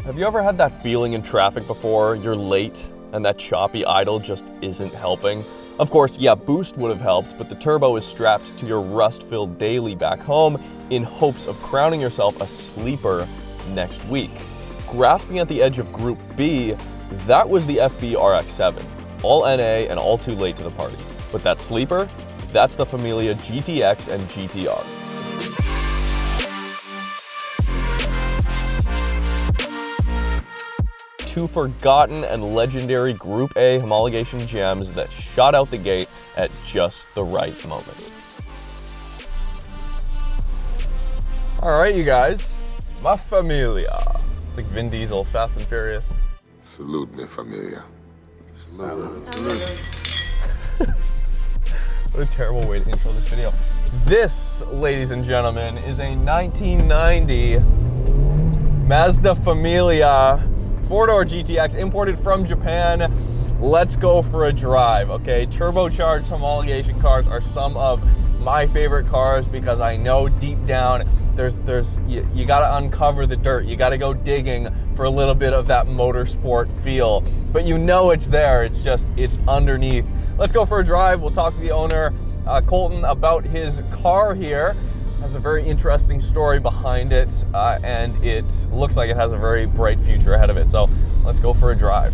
Have you ever had that feeling in traffic before? You're late and that choppy idle just isn't helping? Of course, yeah, boost would have helped, but the turbo is strapped to your rust-filled daily back home in hopes of crowning yourself a sleeper next week. Grasping at the edge of Group B, that was the FB RX-7. All NA and all too late to the party. But that sleeper, that's the Familia GT-X and GT-R. Two forgotten and legendary Group A homologation gems that shot out the gate at just the right moment. All right, you guys, my Familia. It's like Vin Diesel, Fast and Furious. Salute me, Familia. Salute. What a terrible way to intro this video. This, ladies and gentlemen, is a 1990 Mazda Familia 4-door GT-X imported from Japan. Let's go for a drive, okay? Turbocharged homologation cars are some of my favorite cars because I know deep down you gotta uncover the dirt. You gotta go digging for a little bit of that motorsport feel. But you know it's there, it's underneath. Let's go for a drive. We'll talk to the owner, Colton, about his car here. Has a very interesting story behind it, and it looks like it has a very bright future ahead of it. So let's go for a drive.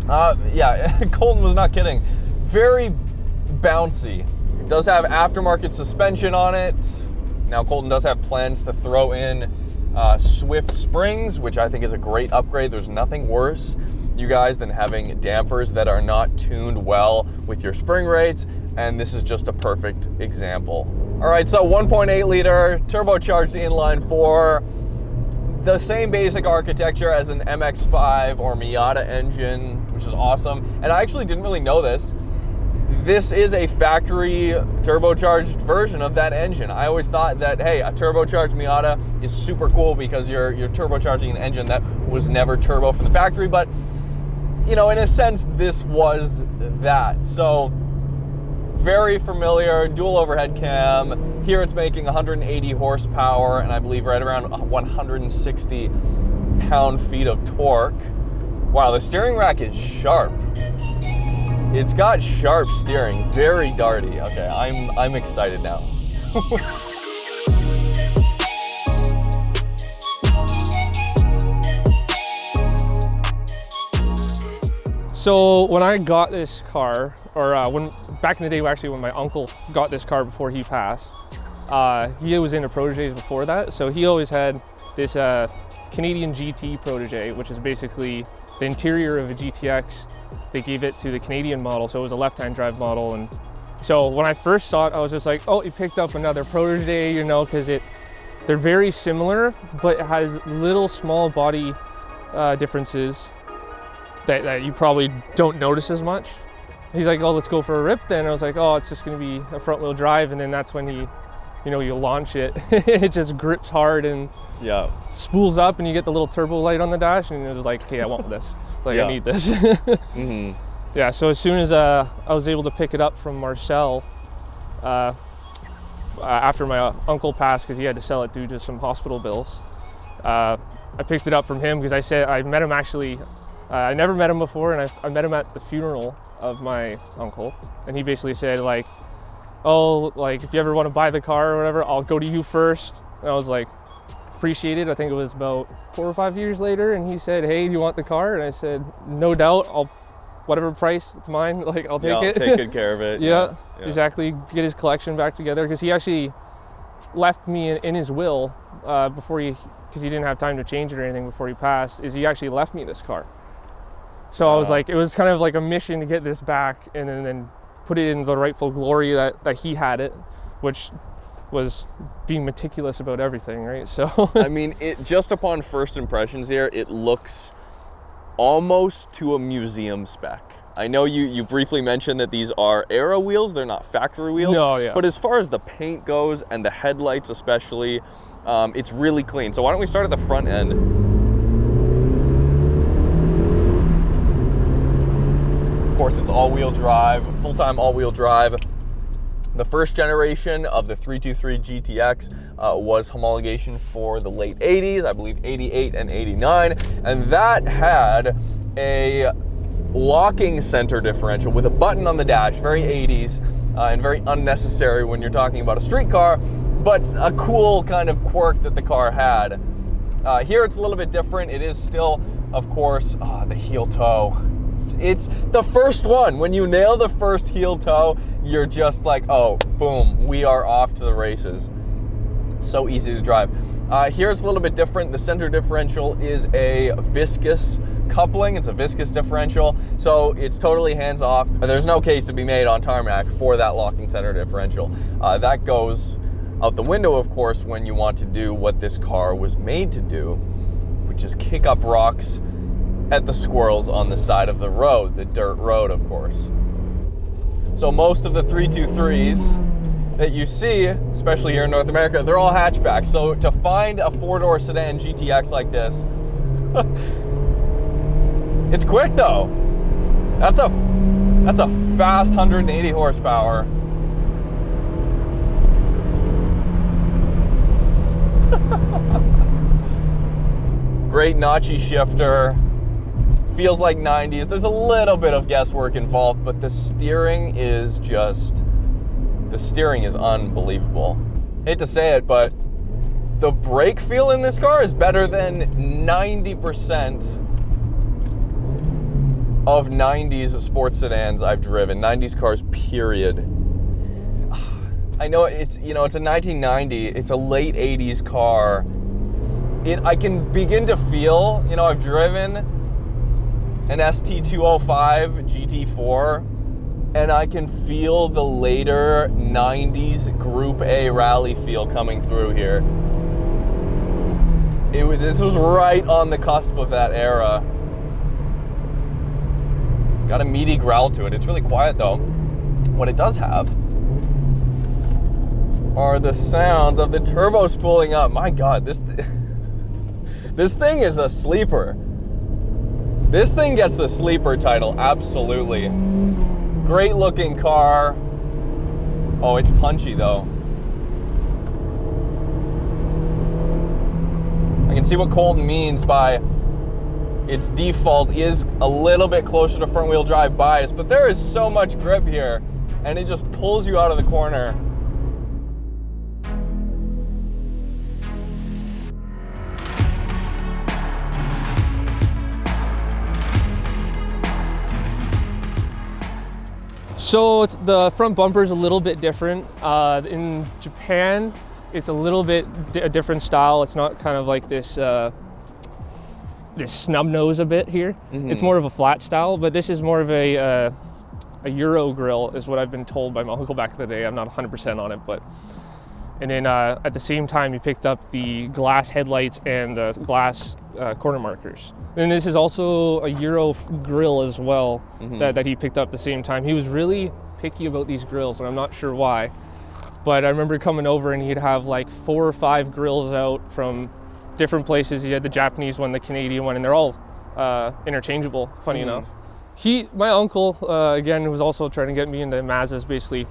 Yeah, Colton was not kidding. Very bouncy. It does have aftermarket suspension on it. Now Colton does have plans to throw in Swift springs, which I think is a great upgrade. There's nothing worse, you guys, than having dampers that are not tuned well with your spring rates. And this is just a perfect example. All right, so 1.8 liter turbocharged inline 4, the same basic architecture as an MX-5 or Miata engine, which is awesome. And I actually didn't really know this. This is a factory turbocharged version of that engine. I always thought that, hey, a turbocharged Miata is super cool because you're turbocharging an engine that was never turbo from the factory. But, you know, in a sense, this was that. So, very familiar, dual overhead cam. Here it's making 180 horsepower and I believe right around 160 pound-feet of torque. Wow, the steering rack is sharp. It's got sharp steering, very darty. Okay, I'm excited now. So when I got this car, or back in the day, actually when my uncle got this car before he passed, he was into Proteges before that. So he always had this Canadian GT Protege, which is basically the interior of a GTX. They gave it to the Canadian model, so it was a left-hand drive model. And so when I first saw it, I was just like, oh, he picked up another Protege, you know, because they're very similar, but it has little small body differences that you probably don't notice as much. He's like, oh, let's go for a rip then. I was like, oh, it's just gonna be a front wheel drive. And then that's when you launch it. It just grips hard and yeah, spools up and you get the little turbo light on the dash and it was like, okay, I want this. Like, yeah. I need this. Mm-hmm. Yeah, so as soon as I was able to pick it up from Marcel, after my uncle passed because he had to sell it due to some hospital bills, I picked it up from him because I said, I met him actually, I never met him before, and I met him at the funeral of my uncle, and he basically said like, oh, like if you ever want to buy the car or whatever, I'll go to you first. And I was like, appreciate it. I think it was about 4 or 5 years later, and he said, hey, do you want the car? And I said, no doubt, whatever price, it's mine, like I'll take it. I'll take good care of it. Yeah, exactly, get his collection back together, because he actually left me in his will because he didn't have time to change it or anything before he passed, is he actually left me this car. So I was like, it was kind of like a mission to get this back and then put it in the rightful glory that he had it, which was being meticulous about everything, right? So I mean, it just upon first impressions here, it looks almost to a museum spec. I know you briefly mentioned that these are Aero wheels, they're not factory wheels. No, yeah. But as far as the paint goes and the headlights especially, it's really clean. So why don't we start at the front end? Of course, it's all-wheel drive, full-time all-wheel drive. The first generation of the 323 GT-X was homologation for the late 80s, I believe 88 and 89, and that had a locking center differential with a button on the dash, very 80s and very unnecessary when you're talking about a street car, but a cool kind of quirk that the car had. Here it's a little bit different. It is still, of course, the heel toe. It's the first one. When you nail the first heel toe, you're just like, oh, boom, we are off to the races. So easy to drive. Here it's a little bit different. The center differential is a viscous coupling. It's a viscous differential, so it's totally hands-off. There's no case to be made on tarmac for that locking center differential. That goes out the window, of course, when you want to do what this car was made to do, which is kick up rocks at the squirrels on the side of the road, the dirt road, of course. So most of the 323s that you see, especially here in North America, they're all hatchbacks. So to find a four-door sedan GT-X like this, it's quick though. That's a fast 180 horsepower. Great notchy shifter. Feels like 90s. There's a little bit of guesswork involved, but the steering is unbelievable. Hate to say it, but the brake feel in this car is better than 90% of 90s sports sedans I've driven. 90s cars, period. I know it's a 1990, it's a late 80s car. I can begin to feel, I've driven an ST205 GT4, and I can feel the later 90s Group A rally feel coming through here. This was right on the cusp of that era. It's got a meaty growl to it. It's really quiet though. What it does have are the sounds of the turbo spooling up. My God, this thing is a sleeper. This thing gets the sleeper title, absolutely. Great looking car. Oh, it's punchy though. I can see what Colton means by its default is a little bit closer to front wheel drive bias, but there is so much grip here and it just pulls you out of the corner. So the front bumper is a little bit different. In Japan, it's a little bit a different style. It's not kind of like this this snub nose a bit here. Mm-hmm. It's more of a flat style, but this is more of a Euro grill is what I've been told by my uncle back in the day. I'm not 100% on it, but. And then at the same time, he picked up the glass headlights and the glass corner markers. And this is also a Euro grill as well, mm-hmm. that he picked up at the same time. He was really picky about these grills, and I'm not sure why. But I remember coming over and he'd have like 4 or 5 grills out from different places. He had the Japanese one, the Canadian one, and they're all interchangeable, funny enough. My uncle, again, was also trying to get me into Mazdas basically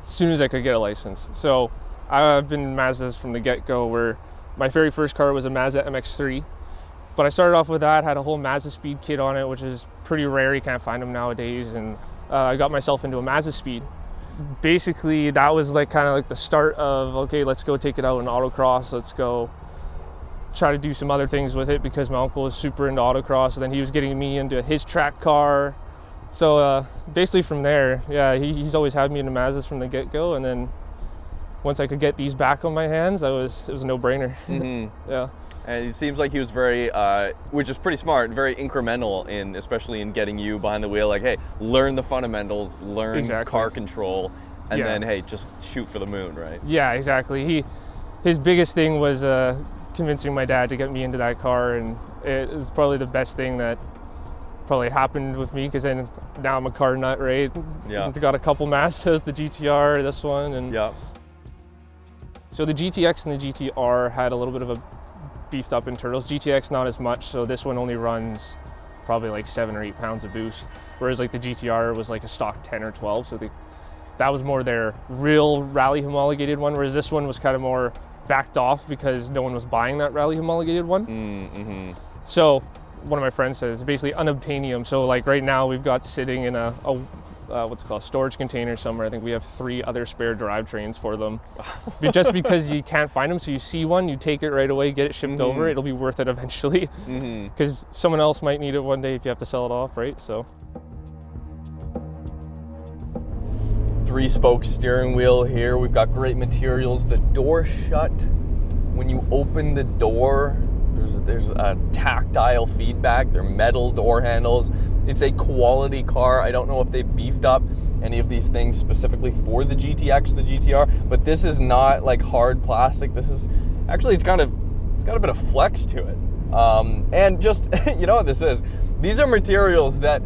as soon as I could get a license. So I've been in Mazdas from the get-go, where my very first car was a Mazda MX-3. But I started off with that, had a whole Mazda Speed kit on it, which is pretty rare. You can't find them nowadays. And I got myself into a Mazda Speed. Basically, that was like kind of like the start of, okay, let's go take it out in autocross. Let's go try to do some other things with it, because my uncle was super into autocross. And then he was getting me into his track car. So basically from there, yeah, he's always had me into Mazdas from the get-go. And then once I could get these back on my hands, it was a no-brainer. Mm-hmm. Yeah. And it seems like he was very, which is pretty smart, very incremental especially in getting you behind the wheel. Like, hey, learn the fundamentals, learn car control, and then, hey, just shoot for the moon, right? Yeah, exactly. His biggest thing was convincing my dad to get me into that car, and it was probably the best thing that probably happened with me, because then now I'm a car nut, right? Yeah. I've got a couple Mazdas, the GTR, this one, and yeah. So the GT-X and the GT-R had a little bit of a beefed up internals. GT-X not as much, so this one only runs probably like 7 or 8 pounds of boost, whereas like the GT-R was like a stock 10 or 12, so the that was more their real rally homologated one, whereas this one was kind of more backed off because no one was buying that rally homologated one. Mm-hmm. So one of my friends says basically unobtainium. So like right now we've got sitting in a what's it called, storage container somewhere. I think we have 3 other spare drivetrains for them. Just because you can't find them, so you see one, you take it right away, get it shipped over, it'll be worth it eventually. Because someone else might need it one day if you have to sell it off, right? So 3-spoke steering wheel here. We've got great materials. The door shut. When you open the door, there's a tactile feedback. They're metal door handles. It's a quality car. I don't know if they beefed up any of these things specifically for the GT-X, the GTR, but this is not like hard plastic. This is actually, it's got a bit of flex to it. And just, you know what this is? These are materials that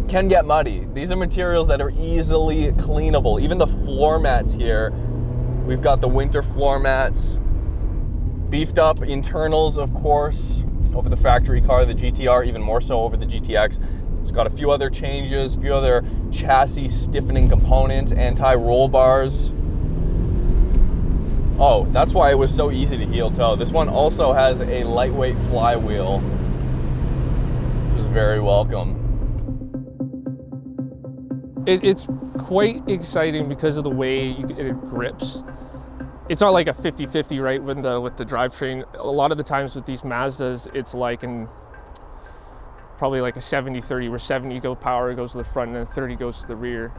can get muddy. These are materials that are easily cleanable. Even the floor mats here, we've got the winter floor mats, beefed up internals, of course, over the factory car, the GTR, even more so over the GT-X. It's got a few other changes, a few other chassis stiffening components, anti-roll bars. Oh, that's why it was so easy to heel toe. This one also has a lightweight flywheel, which is very welcome. It's quite exciting because of the way it grips. It's not like a 50-50, right, with the drivetrain. A lot of the times with these Mazdas, it's like probably like a 70-30, where 70 power goes to the front and then 30 goes to the rear.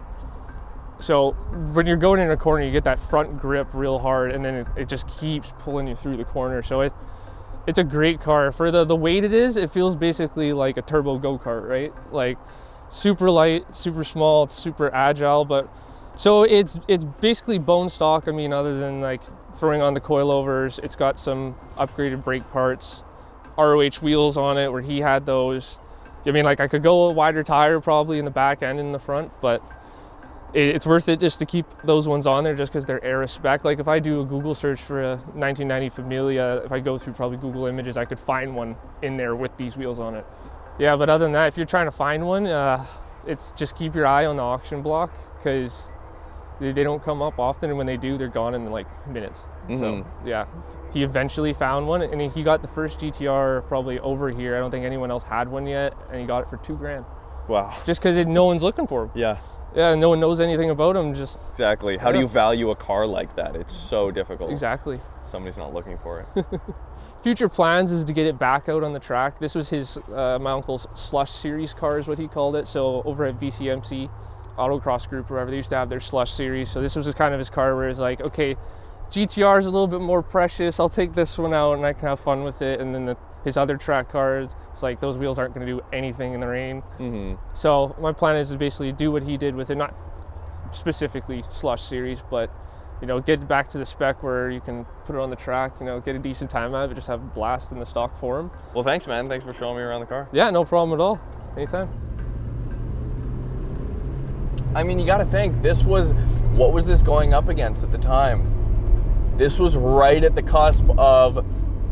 So when you're going in a corner, you get that front grip real hard, and then it just keeps pulling you through the corner. So it's a great car. For the weight it is, it feels basically like a turbo go-kart, right? Like super light, super small, it's super agile, but so it's basically bone stock. I mean, other than like throwing on the coilovers, it's got some upgraded brake parts, ROH wheels on it where he had those. I mean, like I could go a wider tire probably in the back and in the front, but it's worth it just to keep those ones on there just because they're era spec. Like if I do a Google search for a 1990 Familia, if I go through probably Google Images, I could find one in there with these wheels on it. Yeah, but other than that, if you're trying to find one, it's just keep your eye on the auction block because they don't come up often, and when they do, they're gone in like minutes. So yeah, he eventually found one, and he got the first GTR probably over here. I don't think anyone else had one yet, and he got it for $2,000. Wow. Just because no one's looking for him. Yeah. Yeah, no one knows anything about him. Just exactly. How do you value a car like that? It's so difficult. Exactly. Somebody's not looking for it. Future plans is to get it back out on the track. This was his my uncle's slush series car is what he called it. So over at VCMC Autocross Group or whatever, they used to have their slush series. So this was just kind of his car where it's like, okay, GTR is a little bit more precious. I'll take this one out and I can have fun with it. And then his other track cars, it's like those wheels aren't going to do anything in the rain. So my plan is to basically do what he did with it, not specifically slush series, but you know, get back to the spec where you can put it on the track, you know, get a decent time out of it, just have a blast in the stock form. Well, thanks, man. Thanks for showing me around the car. Yeah, no problem at all. Anytime. I mean, you got to think, what was this going up against at the time? This was right at the cusp of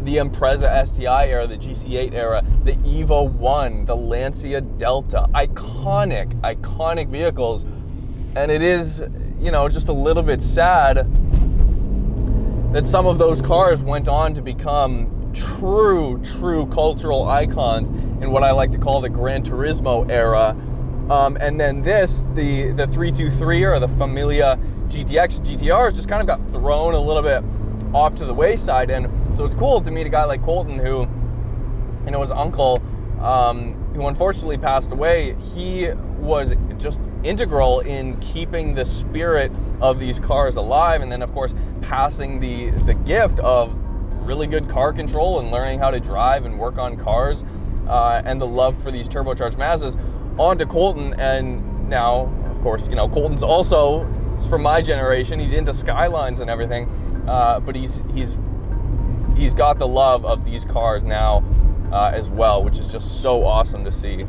the Impreza STI era, the GC8 era, the Evo 1, the Lancia Delta, iconic vehicles. And it is, you know, just a little bit sad that some of those cars went on to become true cultural icons in what I like to call the Gran Turismo era. And then the 323 or the Familia GT-X, GTRs just kind of got thrown a little bit off to the wayside. And so it's cool to meet a guy like Colton who, you know, his uncle, who unfortunately passed away, he was just integral in keeping the spirit of these cars alive, and then of course passing the gift of really good car control and learning how to drive and work on cars, and the love for these turbocharged Mazdas on to Colton. And now, of course, you know, Colton's also from my generation. He's into Skylines and everything, but he's got the love of these cars now as well, which is just so awesome to see.